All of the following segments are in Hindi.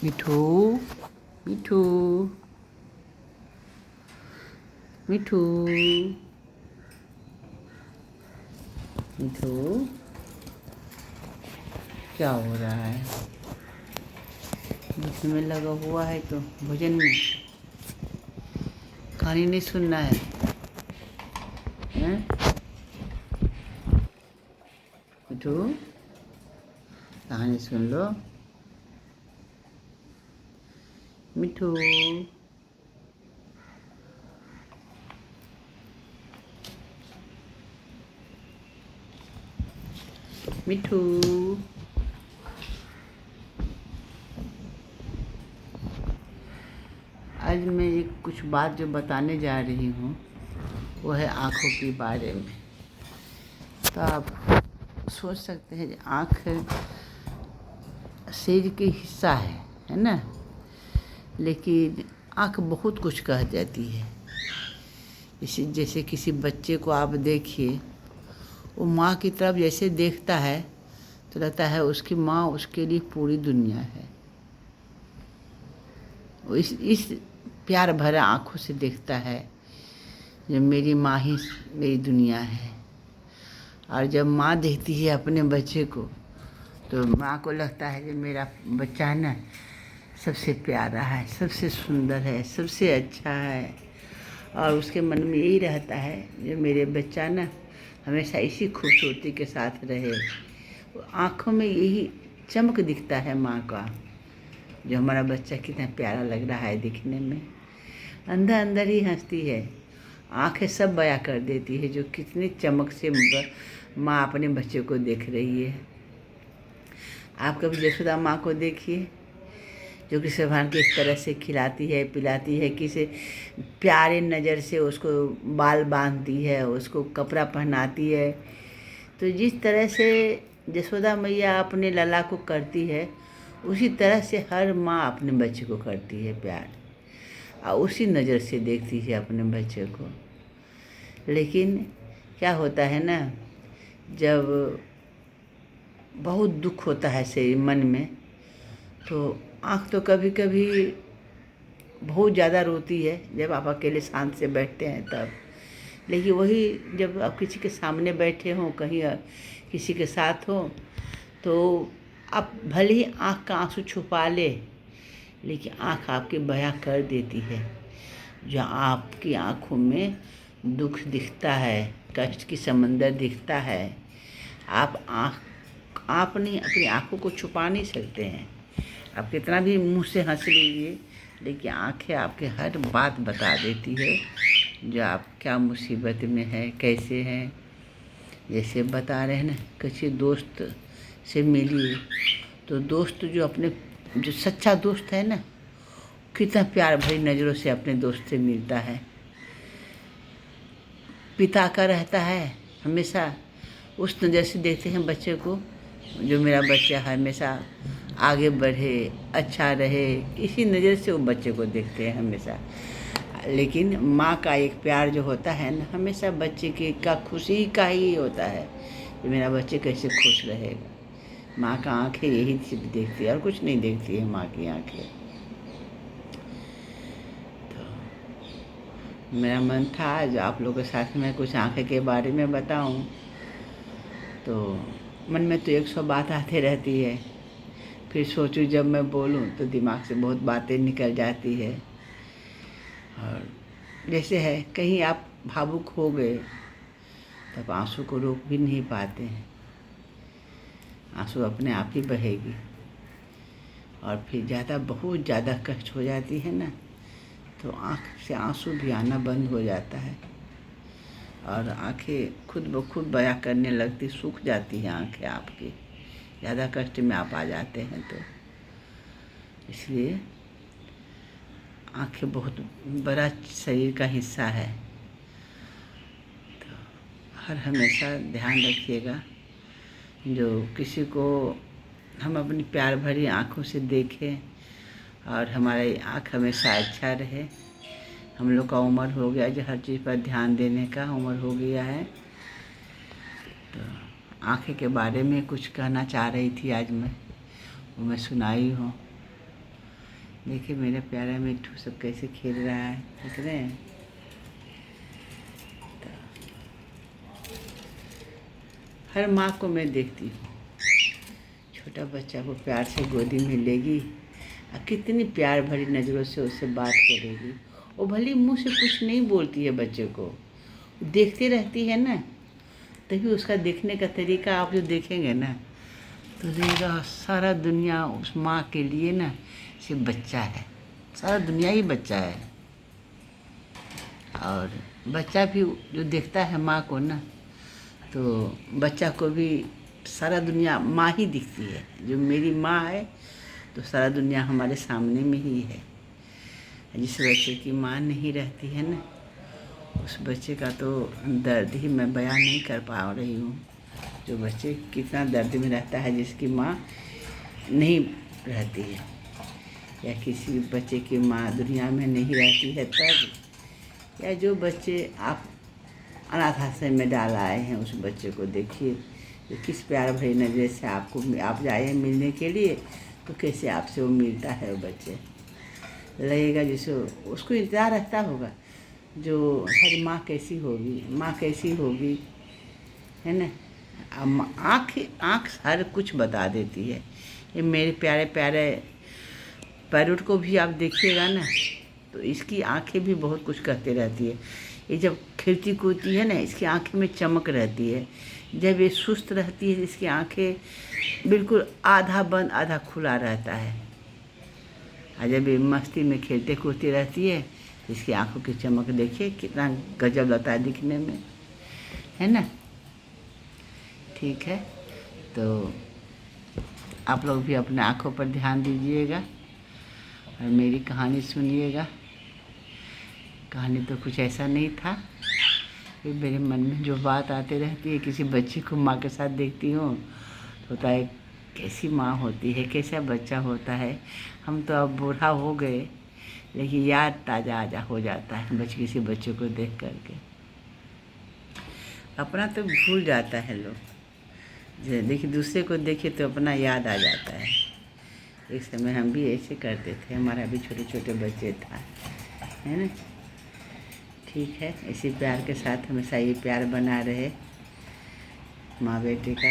मिठू मिठू मिठू मिठू क्या हो रहा है? भोजन में लगा हुआ है तो भोजन में कहानी नहीं सुनना है, हैं? मिठू कहानी सुन लो। मिठू मिठू आज मैं एक कुछ बात जो बताने जा रही हूँ वो है आँखों के बारे में। तो आप सोच सकते हैं आँख शरीर के हिस्सा है ना, लेकिन आँख बहुत कुछ कह जाती है। जैसे किसी बच्चे को आप देखिए, वो माँ की तरफ जैसे देखता है तो लगता है उसकी माँ उसके लिए पूरी दुनिया है। वो इस प्यार भरा आँखों से देखता है जब मेरी माँ ही मेरी दुनिया है। और जब माँ देखती है अपने बच्चे को तो माँ को लगता है कि मेरा बच्चा है ना सबसे प्यारा है, सबसे सुंदर है, सबसे अच्छा है। और उसके मन में यही रहता है जो मेरे बच्चा ना हमेशा इसी खूबसूरती के साथ रहे। आँखों में यही चमक दिखता है माँ का, जो हमारा बच्चा कितना प्यारा लग रहा है दिखने में। अंदर अंदर ही हंसती है, आँखें सब बयां कर देती है जो कितनी चमक से माँ अपने बच्चे को देख रही है। आप कभी यशोदा माँ को देखिए जो कि भगवान की इस तरह से खिलाती है, पिलाती है, किसी प्यारे नज़र से उसको बाल बांधती है, उसको कपड़ा पहनाती है। तो जिस तरह से यशोदा मैया अपने लला को करती है उसी तरह से हर माँ अपने बच्चे को करती है प्यार, और उसी नज़र से देखती है अपने बच्चे को। लेकिन क्या होता है ना, जब बहुत दुख होता है से मन में तो आँख तो कभी कभी बहुत ज़्यादा रोती है जब आप अकेले शांत से बैठते हैं तब। लेकिन वही जब आप किसी के सामने बैठे हों, कहीं किसी के साथ हो, तो आप भले ही आँख का आंसू छुपा ले, लेकिन आँख आपकी बयां कर देती है। जो आपकी आँखों में दुख दिखता है, कष्ट की समंदर दिखता है, आप नहीं अपनी आँखों को छुपा नहीं सकते हैं। आप कितना भी मुंह से हंस लीजिए, लेकिन आँखें आपके हर बात बता देती है जो आप क्या मुसीबत में है, कैसे हैं। जैसे बता रहे हैं ना, किसी दोस्त से मिलिए तो दोस्त जो सच्चा दोस्त है ना, कितना प्यार भरी नज़रों से अपने दोस्त से मिलता है। पिता का रहता है हमेशा उस नज़र से देखते हैं बच्चे को, जो मेरा बच्चा हमेशा आगे बढ़े, अच्छा रहे, इसी नज़र से वो बच्चे को देखते हैं हमेशा। लेकिन माँ का एक प्यार जो होता है ना, हमेशा बच्चे का खुशी का ही होता है कि मेरा बच्चे कैसे खुश रहेगा। माँ का आँखें यही सिर्फ देखती है और कुछ नहीं देखती है माँ की आँखें। तो मेरा मन था आज आप लोगों के साथ में कुछ आँखें के बारे में बताऊं। तो मन में तो 100 बात आते रहती है, फिर सोचूं जब मैं बोलूं तो दिमाग से बहुत बातें निकल जाती है। और जैसे है कहीं आप भावुक हो गए तब आंसू को रोक भी नहीं पाते हैं, आंसू अपने आप ही बहेगी। और फिर बहुत ज़्यादा कष्ट हो जाती है ना, तो आँख से आंसू भी आना बंद हो जाता है और आंखें खुद ब खुद बयां करने लगती, सूख जाती हैं आंखें आपकी, ज़्यादा कष्ट में आप आ जाते हैं। तो इसलिए आंखें बहुत बड़ा शरीर का हिस्सा है। तो हर हमेशा ध्यान रखिएगा, जो किसी को हम अपनी प्यार भरी आँखों से देखें और हमारी आँख हमेशा अच्छा रहे। हम लोग का उम्र हो गया जो हर चीज़ पर ध्यान देने का उम्र हो गया है। तो आँखें के बारे में कुछ कहना चाह रही थी आज मैं, वो मैं सुनाई हूँ। देखिए मेरा प्यारा मिट्ठू सब कैसे खेल रहा है, देख रहे हैं। तो हर माँ को मैं देखती हूँ, छोटा बच्चा को प्यार से गोदी में लेगी और कितनी प्यार भरी नज़रों से उससे बात करेगी। वो भले मुँह से कुछ नहीं बोलती है, बच्चे को देखती रहती है ना, तभी उसका देखने का तरीका आप जो देखेंगे ना तो देखिएगा सारा दुनिया उस माँ के लिए ना सिर्फ बच्चा है, सारा दुनिया ही बच्चा है। और बच्चा भी जो देखता है माँ को ना, तो बच्चा को भी सारा दुनिया माँ ही दिखती है। जो मेरी माँ है तो सारा दुनिया हमारे सामने में ही है। जिस बच्चे की माँ नहीं रहती है ना, उस बच्चे का तो दर्द ही मैं बयान नहीं कर पा रही हूँ। जो बच्चे कितना दर्द में रहता है जिसकी माँ नहीं रहती है, या किसी बच्चे की माँ दुनिया में नहीं रहती है तब, या जो बच्चे आप अनाथ आश्रम में डाल आए हैं, उस बच्चे को देखिए जो किस प्यार भरी नज़र से आप जाए हैं मिलने के लिए, तो कैसे आपसे वो मिलता है। वो बच्चे लगेगा जैसे उसको इंतज़ार रहता होगा जो हमारी माँ कैसी होगी, माँ कैसी होगी, है ना। आँख हर कुछ बता देती है। ये मेरे प्यारे प्यारे पैरोट को भी आप देखिएगा ना, तो इसकी आंखें भी बहुत कुछ कहते रहती है। ये जब खेलती कूदती है ना, इसकी आंखें में चमक रहती है। जब ये सुस्त रहती है, इसकी आंखें बिल्कुल आधा बंद आधा खुला रहता है। और जब ये मस्ती में खेलते कूदती रहती है, इसकी आंखों की चमक देखिए कितना गजब लगता है दिखने में, है ना। ठीक है, तो आप लोग भी अपने आँखों पर ध्यान दीजिएगा और मेरी कहानी सुनिएगा। कहानी तो कुछ ऐसा नहीं था, फिर मेरे मन में जो बात आती रहती है, किसी बच्चे को माँ के साथ देखती हूँ तो होता है कैसी माँ होती है, कैसा बच्चा होता है। हम तो अब बूढ़ा हो गए, लेकिन याद ताज़ा हो जाता है किसी बच्चे को देख करके। अपना तो भूल जाता है लोग, देखिए दूसरे को देखे तो अपना याद आ जाता है। एक समय हम भी ऐसे करते थे, हमारा भी छोटे छोटे बच्चे था, है ना। ठीक है, इसी प्यार के साथ हमेशा ये प्यार बना रहे माँ बेटे का।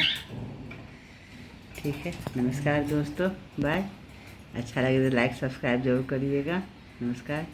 ठीक है, नमस्कार दोस्तों, बाय। अच्छा लगे तो लाइक सब्सक्राइब जरूर करिएगा। नमस्कार।